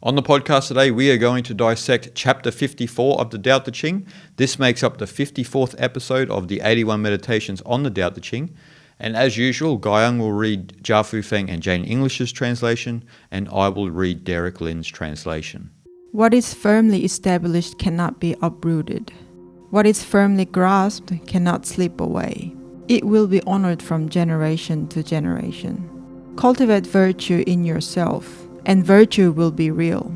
On the podcast today, we are going to dissect Chapter 54 of the Tao Te Ching. This makes up the 54th episode of the 81 Meditations on the Tao Te Ching. And as usual, Guyang will read Jia Fu Feng and Jane English's translation, and I will read Derek Lin's translation. What is firmly established cannot be uprooted. What is firmly grasped cannot slip away. It will be honored from generation to generation. Cultivate virtue in yourself, and virtue will be real.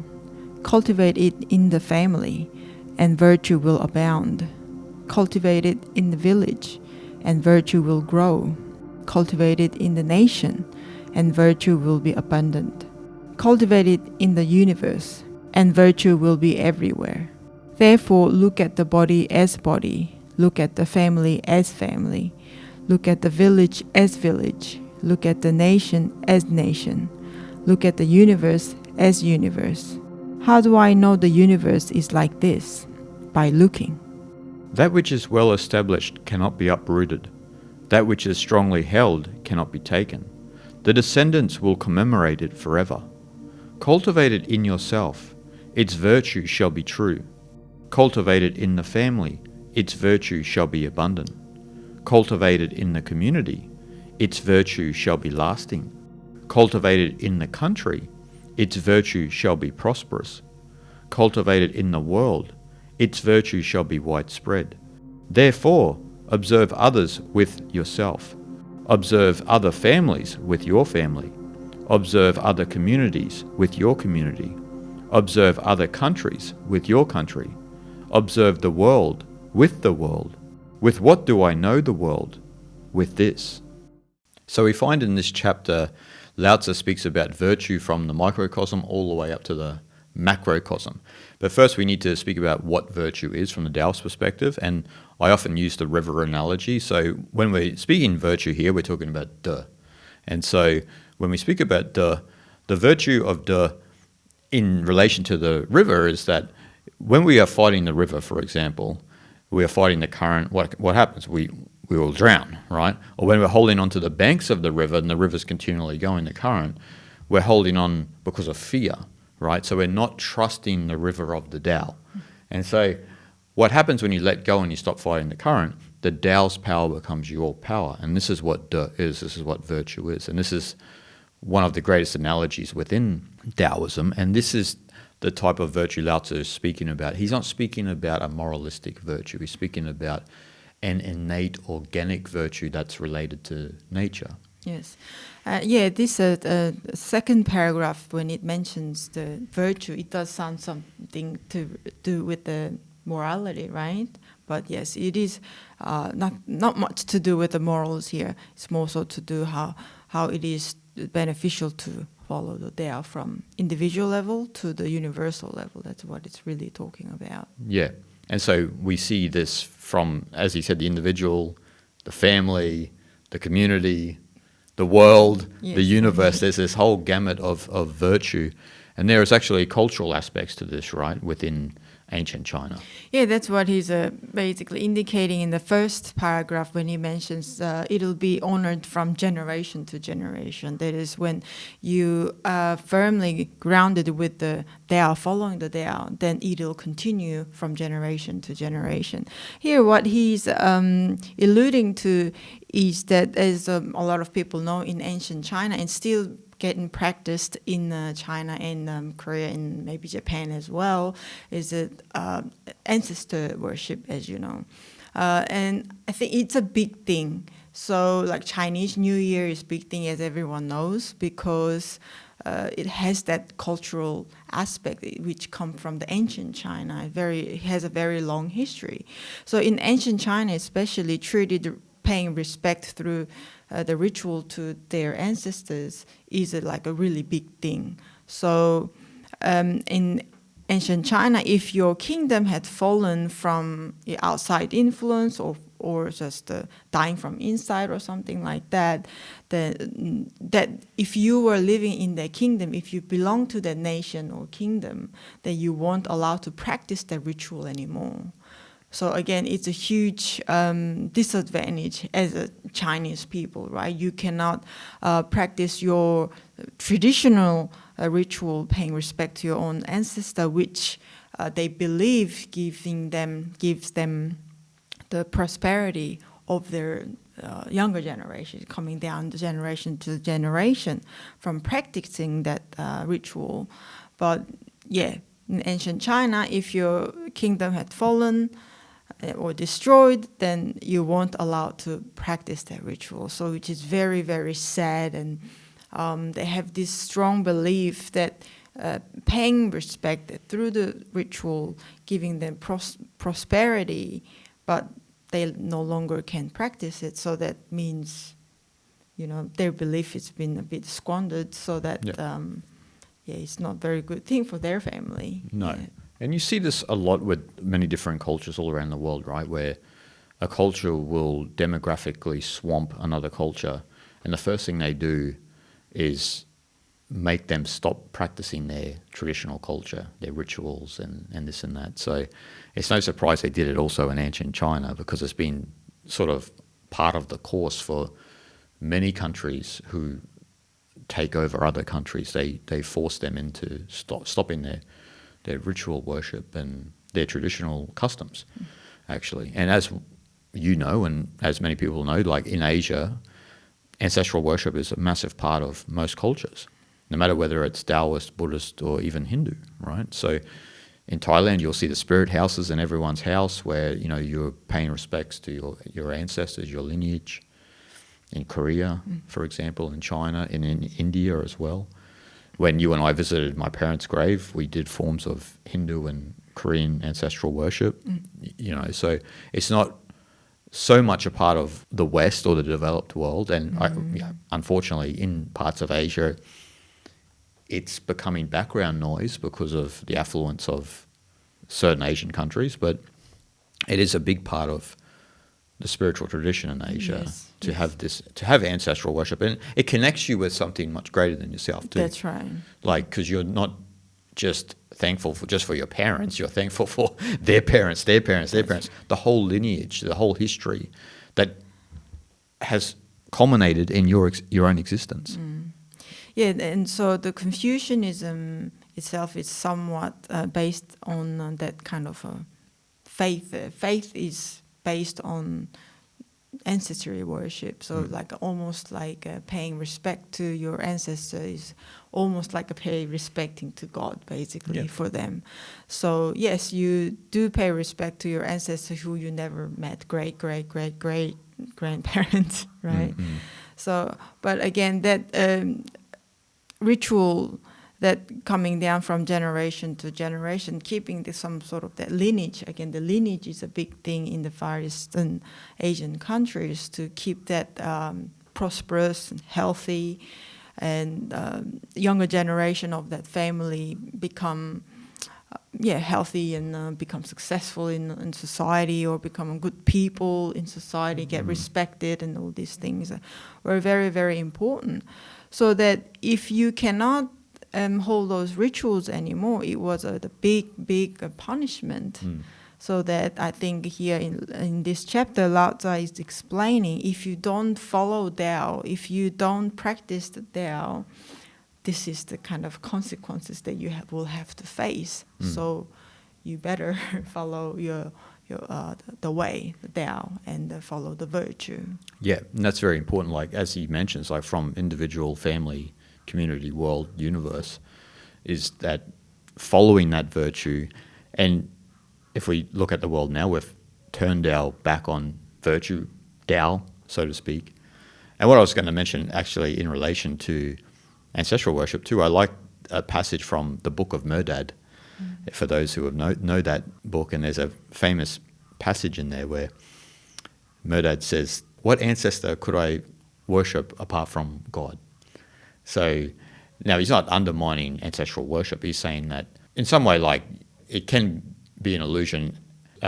Cultivate it in the family, and virtue will abound. Cultivate it in the village, and virtue will grow. Cultivate it in the nation, and virtue will be abundant. Cultivate it in the universe, and virtue will be everywhere. Therefore, look at the body as body, look at the family as family, look at the village as village, look at the nation as nation, look at the universe as universe. How do I know the universe is like this? By looking. That which is well established cannot be uprooted. That which is strongly held cannot be taken. The descendants will commemorate it forever. Cultivate it in yourself. Its virtue shall be true. Cultivate it in the family. Its virtue shall be abundant. Cultivate it in the community. Its virtue shall be lasting. Cultivate it in the country. Its virtue shall be prosperous. Cultivate it in the world. Its virtue shall be widespread. Therefore, observe others with yourself. Observe other families with your family. Observe other communities with your community. Observe other countries with your country. Observe the world with the world. With what do I know the world? With this. So we find in this chapter, Lao Tzu speaks about virtue from the microcosm all the way up to the macrocosm. But first we need to speak about what virtue is from the Taoist perspective, and I often use the river analogy. So when we're speaking virtue here, we're talking about de. And so when we speak about de, the virtue of de in relation to the river is that when we are fighting the river, for example, we are fighting the current, what happens? We will drown, right? Or when we're holding on to the banks of the river and the river's continually going, the current, we're holding on because of fear, right? So we're not trusting the river of the Tao. And so what happens when you let go and you stop fighting the current? The Tao's power becomes your power. And this is what de is, this is what virtue is. And this is one of the greatest analogies within Taoism. And this is the type of virtue Lao Tzu is speaking about. He's not speaking about a moralistic virtue. He's speaking about an innate organic virtue that's related to nature. Yes. This second paragraph, when it mentions the virtue, it does sound something to do with the morality, right? But yes, it is not much to do with the morals here. It's more so to do how it is beneficial to follow the Tao from individual level to the universal level. That's what it's really talking about. Yeah. And so we see this from, as he said, the individual, the family, the community, the world, yes, the universe. There's this whole gamut of virtue. And there is actually cultural aspects to this, right, within ancient China. Yeah, that's what he's basically indicating in the first paragraph when he mentions it'll be honored from generation to generation. That is, when you are firmly grounded with the Tao, following the Tao, then it'll continue from generation to generation. Here, what he's alluding to is that, as a lot of people know, in ancient China, and still getting practiced in China and Korea and maybe Japan as well, is it ancestor worship, as you know. And I think it's a big thing. So like Chinese New Year is a big thing, as everyone knows, because it has that cultural aspect which come from the ancient China. It has a very long history. So in ancient China especially, treated paying respect through the ritual to their ancestors is like a really big thing. So in ancient China, if your kingdom had fallen from outside influence or just dying from inside or something like that, that if you were living in that kingdom, if you belong to that nation or kingdom, then you weren't allowed to practice that ritual anymore. So again, it's a huge disadvantage as a Chinese people, right? You cannot practice your traditional ritual, paying respect to your own ancestor, which they believe gives them the prosperity of their younger generation, coming down the generation to generation from practicing that ritual. But yeah, in ancient China, if your kingdom had fallen or destroyed, then you weren't allowed to practice that ritual. So which is very, very sad. And they have this strong belief that paying respect through the ritual, giving them prosperity, but they no longer can practice it. So that means, their belief has been a bit squandered. So that, it's not a very good thing for their family. No. Yeah. And you see this a lot with many different cultures all around the world, right? Where a culture will demographically swamp another culture, and the first thing they do is make them stop practicing their traditional culture, their rituals and this and that. So it's no surprise they did it also in ancient China, because it's been sort of part of the course for many countries who take over other countries. They force them into stopping their ritual worship and their traditional customs, actually. And as you know, and as many people know, like in Asia, ancestral worship is a massive part of most cultures, no matter whether it's Taoist, Buddhist, or even Hindu, right? So in Thailand, you'll see the spirit houses in everyone's house where, you're paying respects to your ancestors, your lineage. In Korea, for example, in China, and in India as well. When you and I visited my parents' grave, we did forms of Hindu and Korean ancestral worship. So it's not so much a part of the West or the developed world. And unfortunately, in parts of Asia, it's becoming background noise because of the affluence of certain Asian countries. But it is a big part of the spiritual tradition in Asia to have ancestral worship, and it connects you with something much greater than yourself too. That's right. Like, because you're not just thankful for your parents, you're thankful for their parents, their parents, their parents, the whole lineage, the whole history that has culminated in your own existence. Yeah, and so the Confucianism itself is somewhat based on that kind of faith. Faith is based on ancestry worship, so almost like paying respect to your ancestors, almost like respecting to God, basically, for them. So yes, you do pay respect to your ancestors who you never met, great grandparents, right? So, but again, that ritual that coming down from generation to generation, keeping some sort of that lineage. Again, the lineage is a big thing in the Far Eastern Asian countries, to keep that prosperous and healthy, and younger generation of that family become healthy and become successful in society, or become good people in society, get respected, and all these things were very, very important. So that if you cannot hold those rituals anymore, it was the big punishment. So that I think here in this chapter, Lao Tzu is explaining, if you don't follow Tao, if you don't practice the Tao, this is the kind of consequences that you will have to face. So you better follow the way, the Tao, and follow the virtue. Yeah, and that's very important. Like, as he mentions, like from individual, family, community, world, universe, is that following that virtue. And if we look at the world now, we've turned our back on virtue, Tao, so to speak. And what I was going to mention, actually, in relation to ancestral worship too, I like a passage from the Book of Merdad, for those who have know that book. And there's a famous passage in there where Merdad says, "What ancestor could I worship apart from God?" So now he's not undermining ancestral worship. He's saying that in some way, like, it can be an illusion,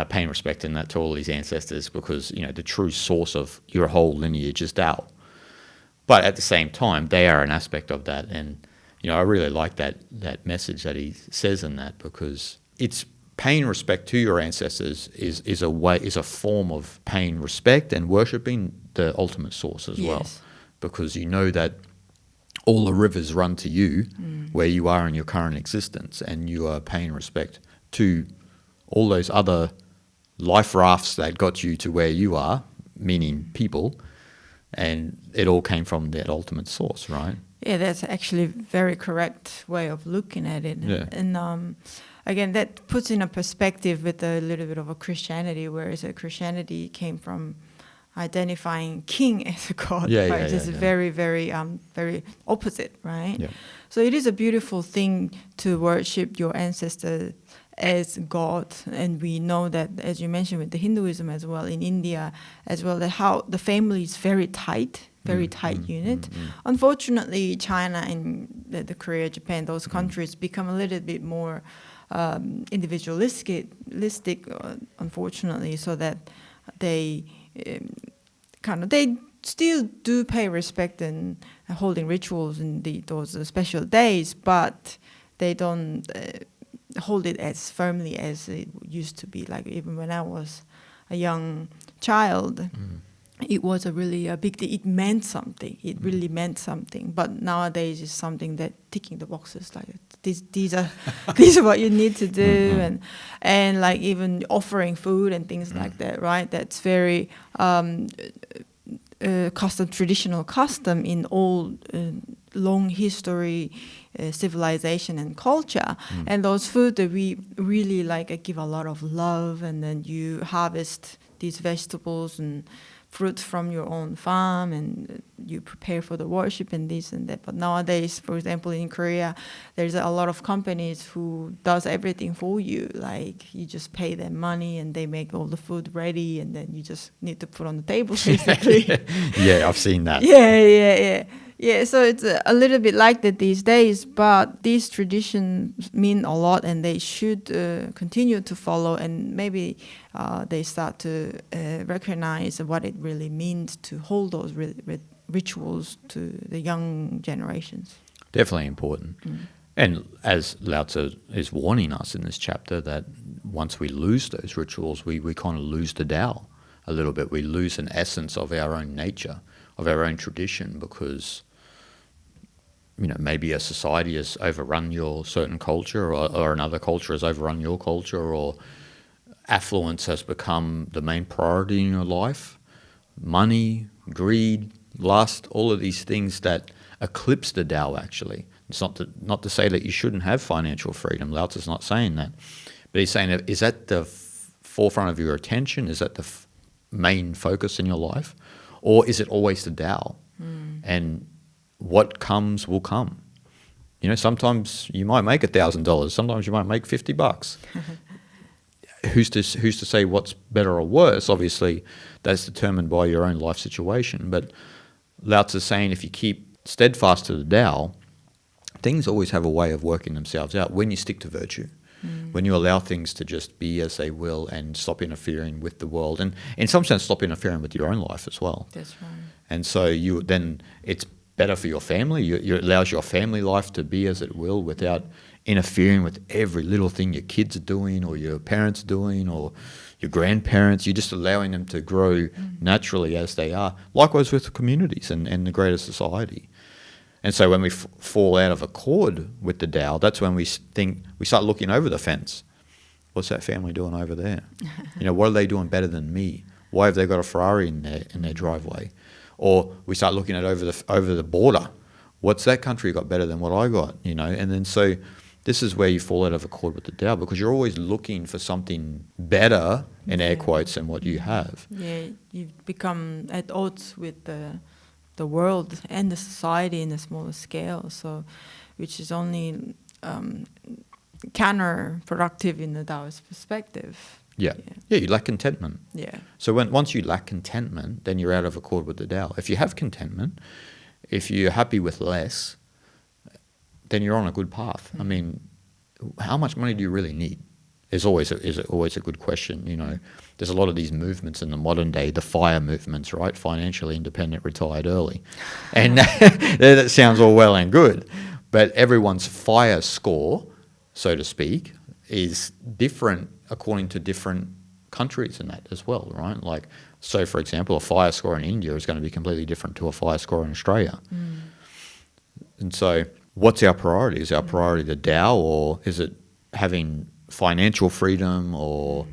paying respect in that to all these ancestors, because the true source of your whole lineage is Tao. But at the same time, they are an aspect of that, and I really like that message that he says in that, because it's paying respect to your ancestors is a form of paying respect and worshipping the ultimate source as well, because you know that all the rivers run to you where you are in your current existence, and you are paying respect to all those other life rafts that got you to where you are, meaning people, and it all came from that ultimate source, right? Yeah, that's actually a very correct way of looking at it. Yeah. And again, that puts in a perspective with a little bit of a Christianity, whereas Christianity came from identifying king as a god, right? It's very, very, very opposite, right? Yeah. So it is a beautiful thing to worship your ancestors as God, and we know that, as you mentioned, with the Hinduism as well in India as well, that how the family is very tight unit. Unfortunately, China and the Korea, Japan, those countries become a little bit more individualistic, unfortunately, so that they they still do pay respect and holding rituals in those special days, but they don't hold it as firmly as it used to be. Like even when I was a young child, it was a really big deal. It meant something. It really meant something. But nowadays, it's something that ticking the boxes. Like these are what you need to do, and like even offering food and things like that. Right? That's very traditional custom in all long history, civilization and culture. And those food that we really give a lot of love, and then you harvest these vegetables and fruits from your own farm, and you prepare for the worship and this and that. But nowadays, for example, in Korea, there's a lot of companies who does everything for you. Like you just pay them money and they make all the food ready, and then you just need to put on the table, basically. Yeah, I've seen that. Yeah, so it's a little bit like that these days, but these traditions mean a lot, and they should continue to follow, and maybe they start to recognize what it really means to hold those rituals to the young generations. Definitely important. And as Lao Tzu is warning us in this chapter, that once we lose those rituals, we kind of lose the Tao a little bit. We lose an essence of our own nature, of our own tradition, because maybe a society has overrun your certain culture, or another culture has overrun your culture, or affluence has become the main priority in your life. Money, greed, lust, all of these things that eclipse the Tao, actually. It's not to say that you shouldn't have financial freedom. Lao Tzu's not saying that. But he's saying, is that the forefront of your attention? Is that the main focus in your life? Or is it always the Tao? And what comes will come. Sometimes you might make $1,000. Sometimes you might make $50. Who's to say what's better or worse? Obviously, that's determined by your own life situation. But Lao Tzu is saying, if you keep steadfast to the Tao, things always have a way of working themselves out when you stick to virtue. When you allow things to just be as they will and stop interfering with the world, and in some sense stop interfering with your own life as well. That's right. And so it's better for your family. It allows your family life to be as it will without interfering with every little thing your kids are doing, or your parents are doing, or your grandparents. You're just allowing them to grow naturally as they are. Likewise with communities and the greater society. And so when we fall out of accord with the Tao, that's when we start looking over the fence. What's that family doing over there? What are they doing better than me? Why have they got a Ferrari in their driveway? Or we start looking at over the border. What's that country got better than what I got? And then so this is where you fall out of accord with the Tao, because you're always looking for something better, in air quotes, than what you have. Yeah, you've become at odds with the world and the society in a smaller scale, so which is only counterproductive in the Taoist perspective. Yeah, you lack contentment. Yeah. So once you lack contentment, then you're out of accord with the Tao. If you have contentment, if you're happy with less, then you're on a good path. I mean, how much money do you really need? Is always a good question. There's a lot of these movements in the modern day, the FIRE movements, right? Financially independent, retired early, and that sounds all well and good, but everyone's FIRE score, so to speak, is different according to different countries and that as well, right? Like, so for example, a fire score in India is going to be completely different to a fire score in Australia. And so what's our priority? Is our priority the Tao, or is it having financial freedom, or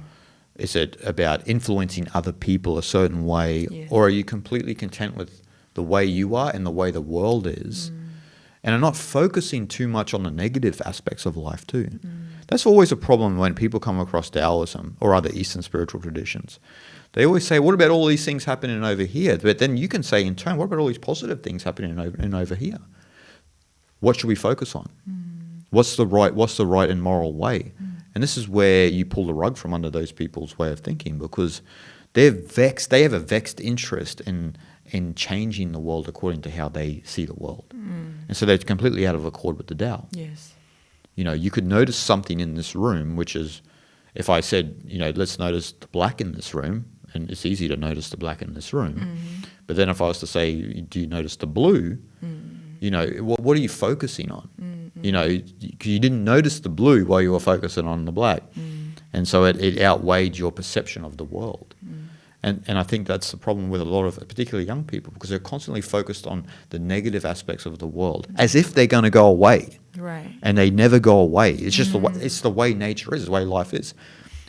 is it about influencing other people a certain way? Yeah. Or are you completely content with the way you are and the way the world is? And are not focusing too much on the negative aspects of life too. That's always a problem when people come across Taoism or other Eastern spiritual traditions. They always say, what about all these things happening over here? But then you can say in turn, what about all these positive things happening over here? What should we focus on? What's the right and moral way? And this is where you pull the rug from under those people's way of thinking, because they're vexed. They have a vexed interest in changing the world according to how they see the world. And so they're completely out of accord with the Tao. Yes. You know, you could notice something in this room, which is, if I said, you know, let's notice the black in this room, and it's easy to notice the black in this room. But then if I was to say, do you notice the blue? You know, what are you focusing on? You know, you didn't notice the blue while you were focusing on the black. And so it outweighed your perception of the world. And I think that's the problem with a lot of, particularly young people, because they're constantly focused on the negative aspects of the world, as if they're going to go away. Right. And they never go away. It's just it's the way nature is, the way life is.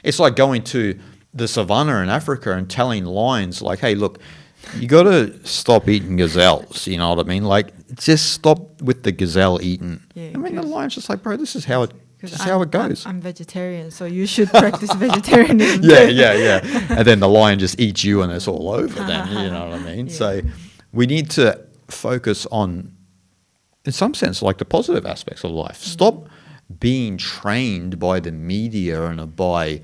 It's like going to the savannah in Africa and telling lions like, hey, look, you got to stop eating gazelles, you know what I mean? Like, just stop with the gazelle eating. Yeah, I mean, the lion's just like, bro, this is how it goes. I'm vegetarian, so you should practice vegetarianism. Yeah. And then the lion just eats you and it's all over then, you know what I mean? Yeah. So we need to focus on, in some sense, like the positive aspects of life. Stop being trained by the media and by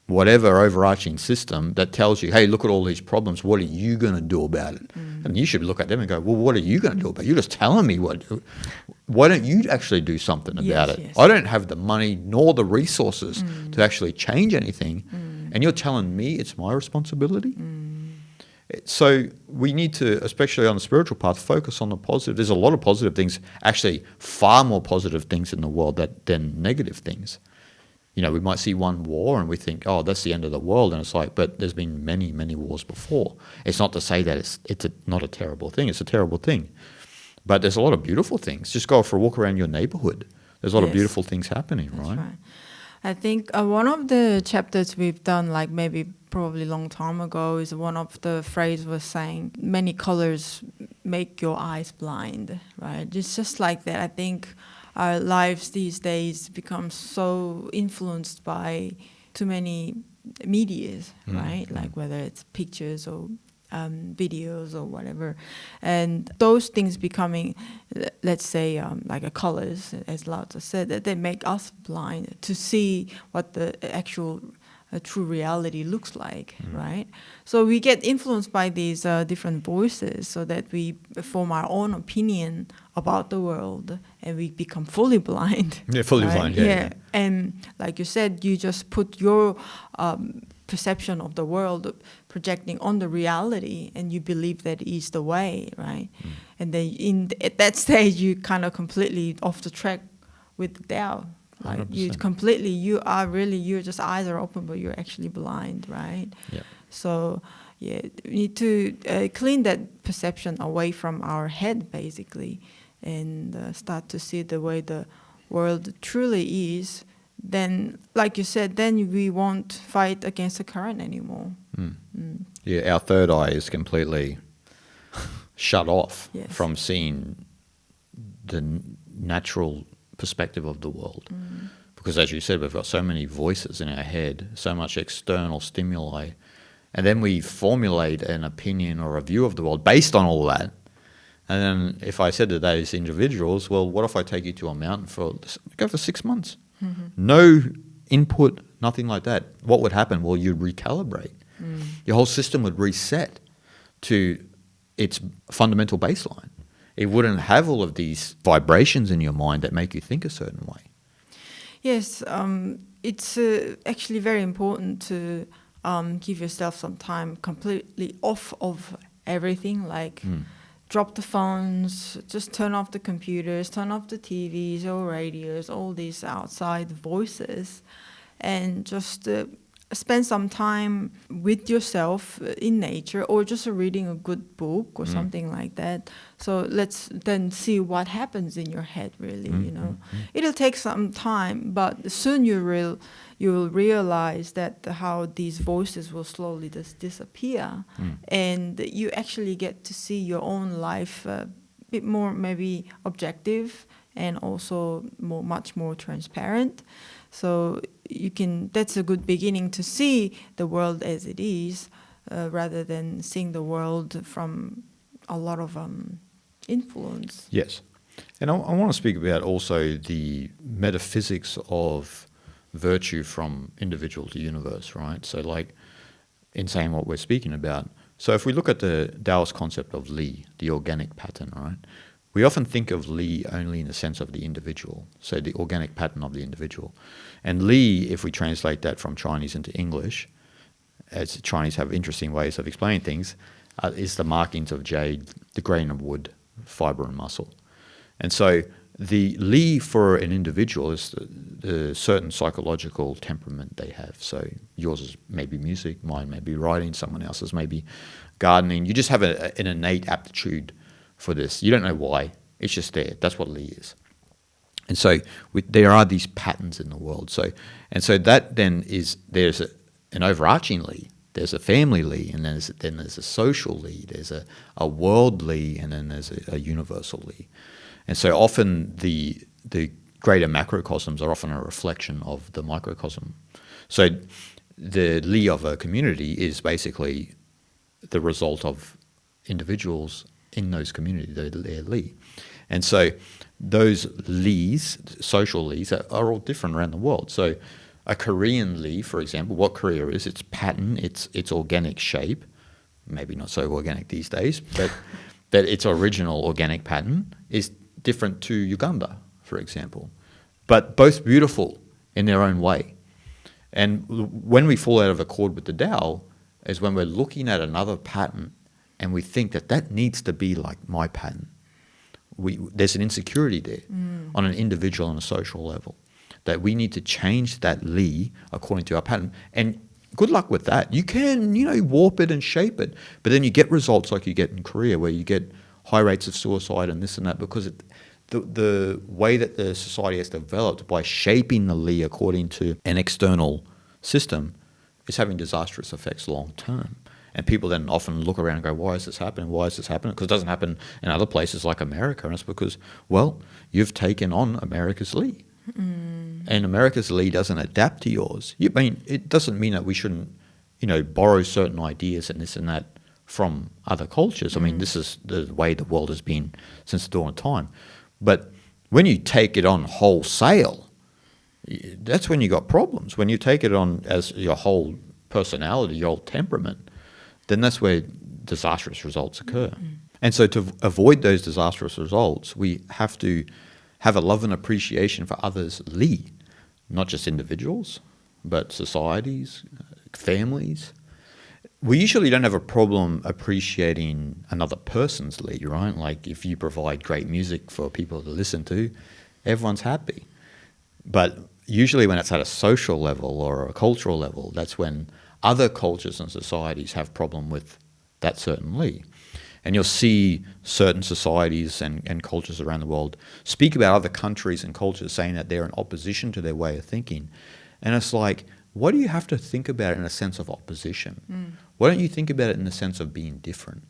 whatever overarching system that tells you, hey, look at all these problems, what are you going to do about it? And you should look at them and go, well, what are you going to do about it? You're just telling me what. Why don't you actually do something about it? Yes. I don't have the money nor the resources to actually change anything, and you're telling me it's my responsibility? So we need to, especially on the spiritual path, focus on the positive. There's a lot of positive things, actually far more positive things in the world than negative things. You know, we might see one war and we think, oh, that's the end of the world. And it's like, but there's been many, many wars before. It's not to say that it's not a terrible thing. It's a terrible thing. But there's a lot of beautiful things. Just go for a walk around your neighborhood. There's a lot of beautiful things happening, right? I think one of the chapters we've done, like maybe probably a long time ago, is one of the phrase was saying, many colors make your eyes blind, right? It's just like that. I think our lives these days become so influenced by too many medias, right? Like whether it's pictures or videos or whatever. And those things becoming, let's say, like a colors, as Lao Tzu said, that they make us blind to see what the actual true reality looks like, right? So we get influenced by these different voices so that we form our own opinion about the world and we become fully blind. Yeah, fully blind, yeah. And like you said, you just put your perception of the world projecting on the reality and you believe that is the way, right? And then at that stage, you kind of completely off the track with the Tao. Like 100%. you're just eyes are open, but you're actually blind, right? Yeah. So, yeah, we need to clean that perception away from our head, basically, and start to see the way the world truly is. Then, like you said, then we won't fight against the current anymore. Yeah, our third eye is completely shut off from seeing the natural perspective of the world. Because as you said, we've got so many voices in our head, so much external stimuli, and then we formulate an opinion or a view of the world based on all that. And then if I said to those individuals, well, what if I take you to a mountain go for 6 months? No input, nothing like that. What would happen? Well, you'd recalibrate. Your whole system would reset to its fundamental baseline. It wouldn't have all of these vibrations in your mind that make you think a certain way. Yes, it's actually very important to give yourself some time completely off of everything, like drop the phones, just turn off the computers, turn off the TVs or radios, all these outside voices, and just spend some time with yourself in nature, or just reading a good book or something like that. So let's then see what happens in your head, really. It'll take some time, but soon you will realize that how these voices will slowly just disappear, and you actually get to see your own life a bit more maybe objective, and also much more transparent. So that's a good beginning to see the world as it is, rather than seeing the world from a lot of influence. Yes. And I want to speak about also the metaphysics of virtue from individual to universe, right? So like in saying what we're speaking about. So if we look at the Taoist concept of Li, the organic pattern, right? We often think of Li only in the sense of the individual, so the organic pattern of the individual. And Li, if we translate that from Chinese into English, as Chinese have interesting ways of explaining things, is the markings of jade, the grain of wood, fiber and muscle. And so the Li for an individual is the certain psychological temperament they have. So yours is maybe music, mine may be writing, someone else's may be gardening. You just have an innate aptitude for this. You don't know why. It's just there. That's what Li is. And so there are these patterns in the world. So that then is, there's an overarching Li. There's a family Li, and then there's a social Li. There's a world Li, and then there's a universal Li. And so often the greater macrocosms are often a reflection of the microcosm. So the Li of a community is basically the result of individuals in those communities, their Li. And so those Lis, social Lis, are all different around the world. So a Korean Li, for example, what Korea is, its pattern, its organic shape, maybe not so organic these days, but that its original organic pattern is different to Uganda, for example. But both beautiful in their own way. And when we fall out of accord with the Tao is when we're looking at another pattern and we think that needs to be like my pattern. There's an insecurity there on an individual and a social level, that we need to change that Li according to our pattern. And good luck with that. You can, warp it and shape it, but then you get results like you get in Korea, where you get high rates of suicide and this and that, because the way that the society has developed by shaping the Li according to an external system is having disastrous effects long term. And people then often look around and go, why is this happening? Why is this happening? Because it doesn't happen in other places like America. And it's because, well, you've taken on America's Li. And America's Li doesn't adapt to yours. It doesn't mean that we shouldn't, borrow certain ideas and this and that from other cultures. This is the way the world has been since the dawn of time. But when you take it on wholesale, that's when you got problems. When you take it on as your whole personality, your whole temperament, then that's where disastrous results occur. And so to avoid those disastrous results, we have to have a love and appreciation for others' Li, not just individuals, but societies, families. We usually don't have a problem appreciating another person's Li, right? Like if you provide great music for people to listen to, everyone's happy. But usually when it's at a social level or a cultural level, that's when other cultures and societies have problem with that certain Li. And you'll see certain societies and cultures around the world speak about other countries and cultures saying that they're in opposition to their way of thinking. And it's like, why do you have to think about it in a sense of opposition? Why don't you think about it in the sense of being different?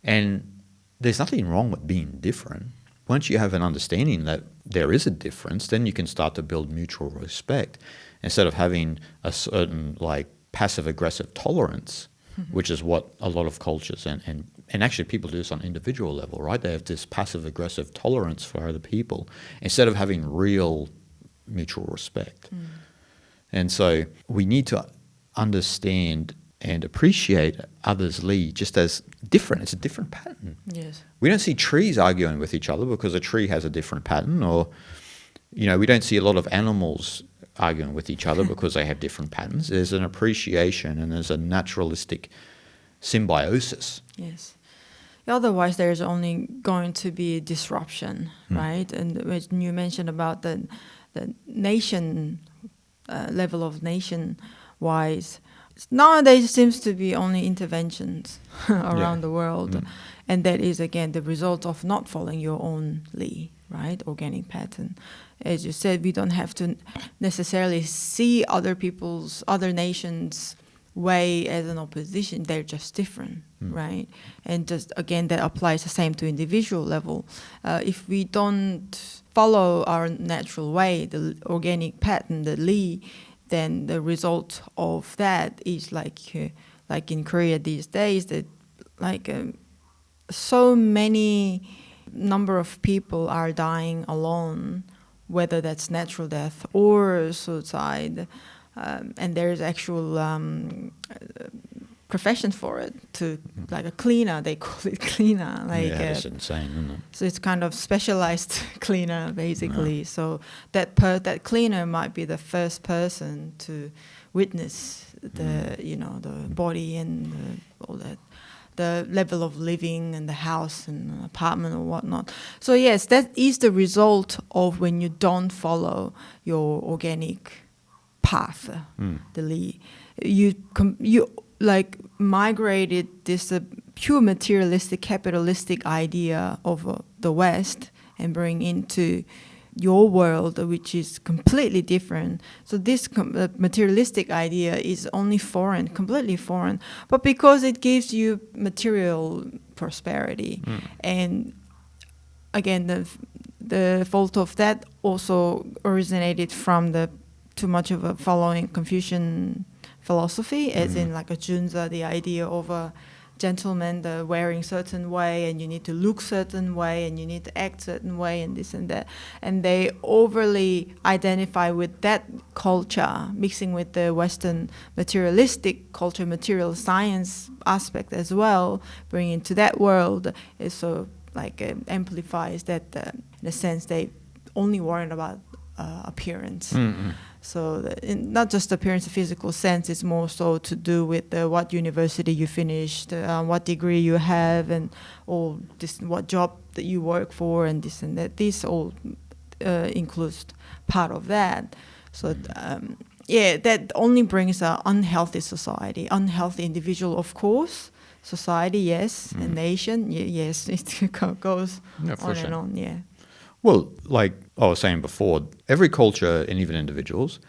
And there's nothing wrong with being different. Once you have an understanding that there is a difference, then you can start to build mutual respect instead of having a certain passive-aggressive tolerance, which is what a lot of cultures and actually people do this on an individual level, right? They have this passive-aggressive tolerance for other people instead of having real mutual respect. And so we need to understand and appreciate others' Li just as different. It's a different pattern. Yes. We don't see trees arguing with each other because a tree has a different pattern, or, we don't see a lot of animals arguing with each other because they have different patterns. There's an appreciation and there's a naturalistic symbiosis. Yes. Otherwise, there's only going to be disruption, right? And when you mentioned about the nation level of nation-wise, nowadays seems to be only interventions around the world, and that is again the result of not following your own li, right? Organic pattern. As you said, we don't have to necessarily see other nations' way as an opposition. They're just different, right? And just again, that applies the same to individual level. If we don't follow our natural way, the organic pattern, the li, then the result of that is like in Korea these days, that so many number of people are dying alone, whether that's natural death or suicide, and there's actual profession for it, to like a cleaner, they call it cleaner. That's insane, isn't it? So it's kind of specialized cleaner, basically. So that cleaner might be the first person to witness the body and all that, the level of living and the house and apartment or whatnot. So yes, that is the result of when you don't follow your organic path, the li. You like migrated this pure materialistic, capitalistic idea of the West and bring into your world, which is completely different. So this materialistic idea is only foreign, completely foreign. But because it gives you material prosperity, and again, the fault of that also originated from the too much of a following Confucian philosophy, as in like a junzi, the idea of a gentleman, the wearing certain way, and you need to look certain way, and you need to act certain way, and this and that. And they overly identify with that culture, mixing with the Western materialistic culture, material science aspect as well, bringing into that world. It so amplifies that, in a sense, they only worried about appearance. So not just appearance in physical sense, it's more so to do with what university you finished, what degree you have, and what job that you work for, and this and that. This all includes part of that. So that only brings an unhealthy society, unhealthy individual, of course. Society, yes, and nation, yes. It goes on and on, yeah. Well, like I was saying before, every culture and even individuals,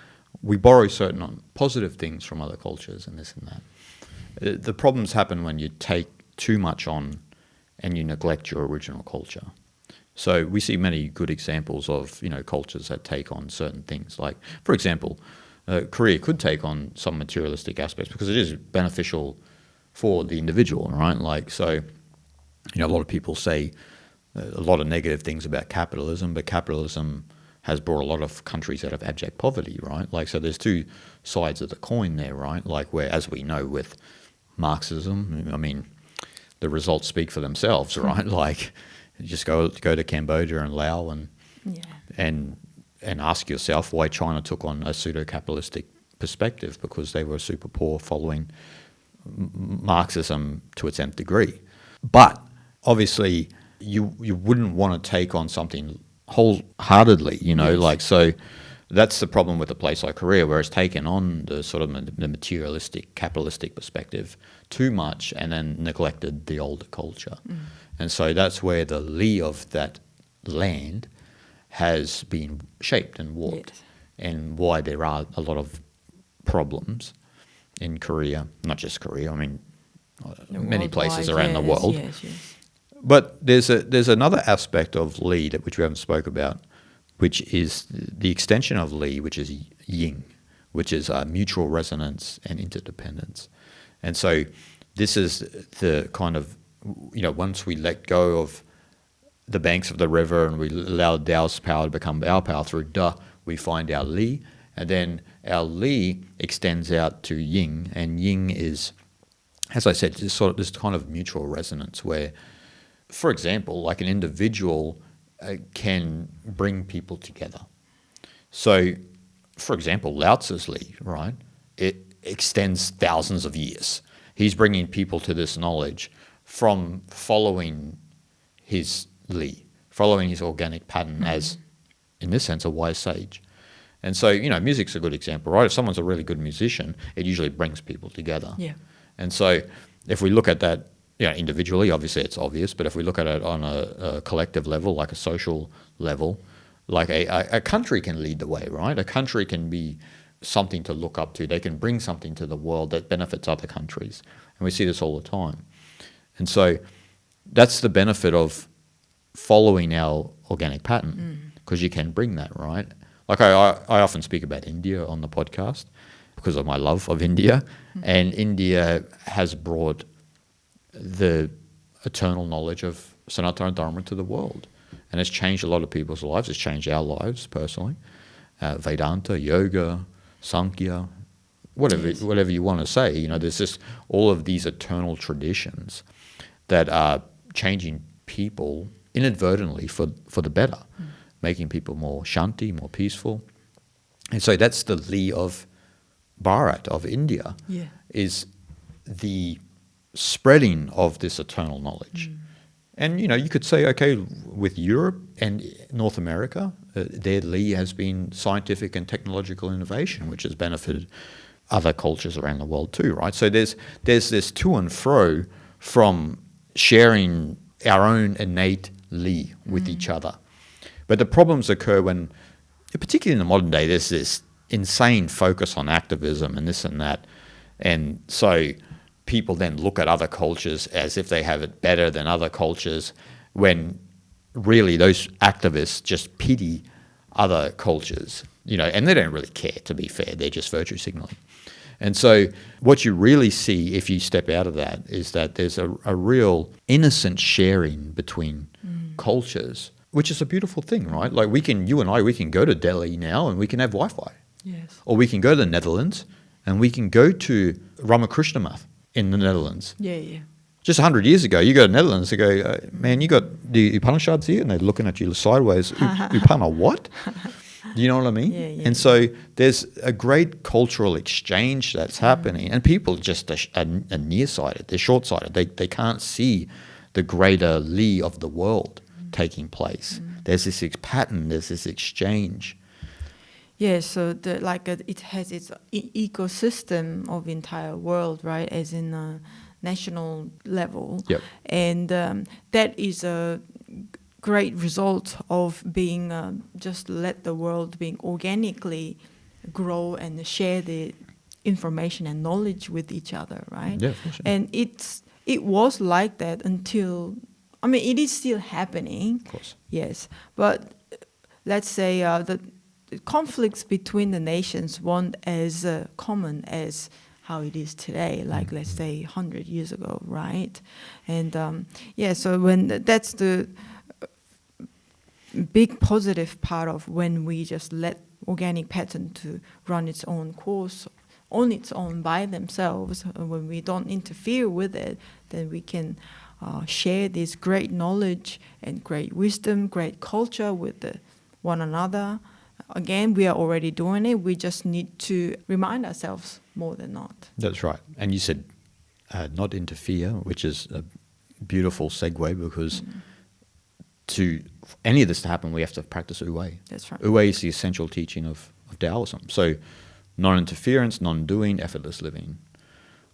we borrow certain positive things from other cultures and this and that. The problems happen when you take too much on and you neglect your original culture. So we see many good examples of cultures that take on certain things. Like, for example, Korea could take on some materialistic aspects because it is beneficial for the individual, right? Like, so a lot of people say a lot of negative things about capitalism, but capitalism has brought a lot of countries out of abject poverty, right? Like, so there's two sides of the coin there, right? Like, where, as we know with Marxism, I mean, the results speak for themselves, right? Like, just go to Cambodia and Laos and ask yourself why China took on a pseudo-capitalistic perspective, because they were super poor following Marxism to its nth degree. But obviously, you wouldn't want to take on something wholeheartedly, like, so that's the problem with a place like Korea, where it's taken on the sort of the materialistic, capitalistic perspective too much and then neglected the older culture. And so that's where the li of that land has been shaped and warped, and why there are a lot of problems in Korea, not just Korea, I mean, many places around the world. Yes. But there's another aspect of li which we haven't spoke about, which is the extension of li, which is yin, which is mutual resonance and interdependence. And so this is the kind of, once we let go of the banks of the river and we allow Tao's power to become our power through Da, we find our li, and then our li extends out to yin, and yin is, as I said, this kind of mutual resonance where, for example, like an individual can bring people together. So, for example, Lao Tzu's li, right? It extends thousands of years. He's bringing people to this knowledge from following his li, following his organic pattern as, in this sense, a wise sage. And so, music's a good example, right? If someone's a really good musician, it usually brings people together. Yeah. And so if we look at that, individually, obviously it's obvious, but if we look at it on a collective level, like a social level, like a country can lead the way, right? A country can be something to look up to. They can bring something to the world that benefits other countries. And we see this all the time. And so that's the benefit of following our organic pattern, because you can bring that, right? Like I often speak about India on the podcast because of my love of India. And India has brought the eternal knowledge of Sanatana Dharma to the world. And it's changed a lot of people's lives. It's changed our lives personally. Vedanta, yoga, Sankhya, whatever you want to say. There's just all of these eternal traditions that are changing people inadvertently for the better, making people more shanti, more peaceful. And so that's the li of Bharat, of India, is the spreading of this eternal knowledge. And, you could say, okay, with Europe and North America, their li has been scientific and technological innovation, which has benefited other cultures around the world too, right? So there's this to and fro from sharing our own innate li with each other. But the problems occur when, particularly in the modern day, there's this insane focus on activism and this and that. And so people then look at other cultures as if they have it better than other cultures, when really those activists just pity other cultures, and they don't really care, to be fair. They're just virtue signaling. And so what you really see if you step out of that is that there's a real innocent sharing between cultures, which is a beautiful thing, right? Like we can go to Delhi now and we can have Wi-Fi. Yes. Or we can go to the Netherlands and we can go to Ramakrishna Math in the Netherlands. Yeah. Just 100 years ago, you go to the Netherlands, they go, man, you got the Upanishads here, and they're looking at you sideways. Upana what? Do you know what I mean? Yeah. And so there's a great cultural exchange that's happening, and people just are nearsighted. They're short-sighted. They can't see the greater li of the world taking place. There's this pattern. There's this exchange. Yeah, so it has its ecosystem of entire world, right? As in a national level. Yep. And that is a great result of being just let the world being organically grow and share the information and knowledge with each other, right? Yeah, for sure. And it was like that until, it is still happening. Of course. Yes, but let's say the conflicts between the nations weren't as common as how it is today, like let's say 100 years ago, right? And so when that's the big positive part of when we just let organic pattern to run its own course on its own by themselves, when we don't interfere with it, then we can share this great knowledge and great wisdom, great culture with one another. Again, we are already doing it. We just need to remind ourselves more than not. That's right. And you said not interfere, which is a beautiful segue, because to any of this to happen, we have to practice Wu-Wei. That's right. Wu-Wei is the essential teaching of Taoism. So non-interference, non-doing, effortless living,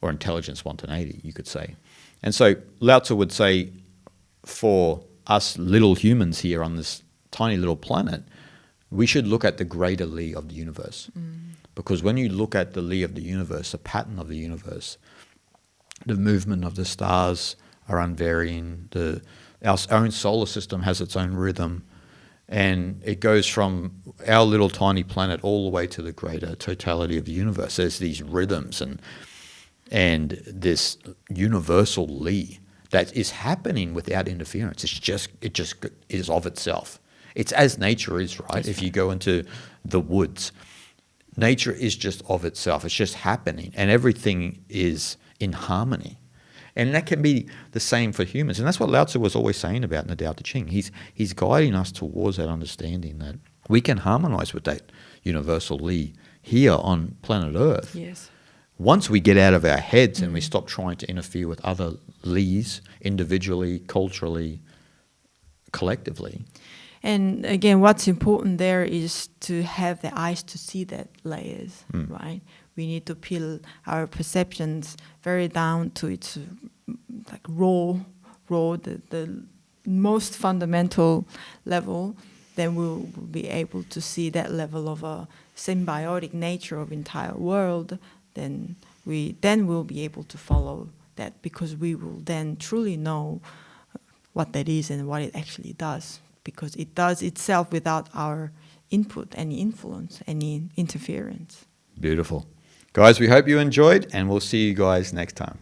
or intelligent spontaneity, you could say. And so Lao Tzu would say, for us little humans here on this tiny little planet, we should look at the greater li of the universe. Because when you look at the li of the universe, the pattern of the universe, the movement of the stars are unvarying, our own solar system has its own rhythm, and it goes from our little tiny planet all the way to the greater totality of the universe. There's these rhythms and this universal li that is happening without interference. It just is of itself. It's as nature is, right? That's if you go into the woods, nature is just of itself. It's just happening, and everything is in harmony. And that can be the same for humans. And that's what Lao Tzu was always saying about in the Tao Te Ching. He's guiding us towards that understanding that we can harmonize with that universal li here on planet Earth. Yes. Once we get out of our heads and we stop trying to interfere with other Lees, individually, culturally, collectively. And again, what's important there is to have the eyes to see that layers, right? We need to peel our perceptions very down to its like raw, the most fundamental level. Then we'll be able to see that level of a symbiotic nature of entire world. Then we'll be able to follow that, because we will then truly know what that is and what it actually does, because it does itself without our input, any influence, any interference. Beautiful. Guys, we hope you enjoyed, and we'll see you guys next time.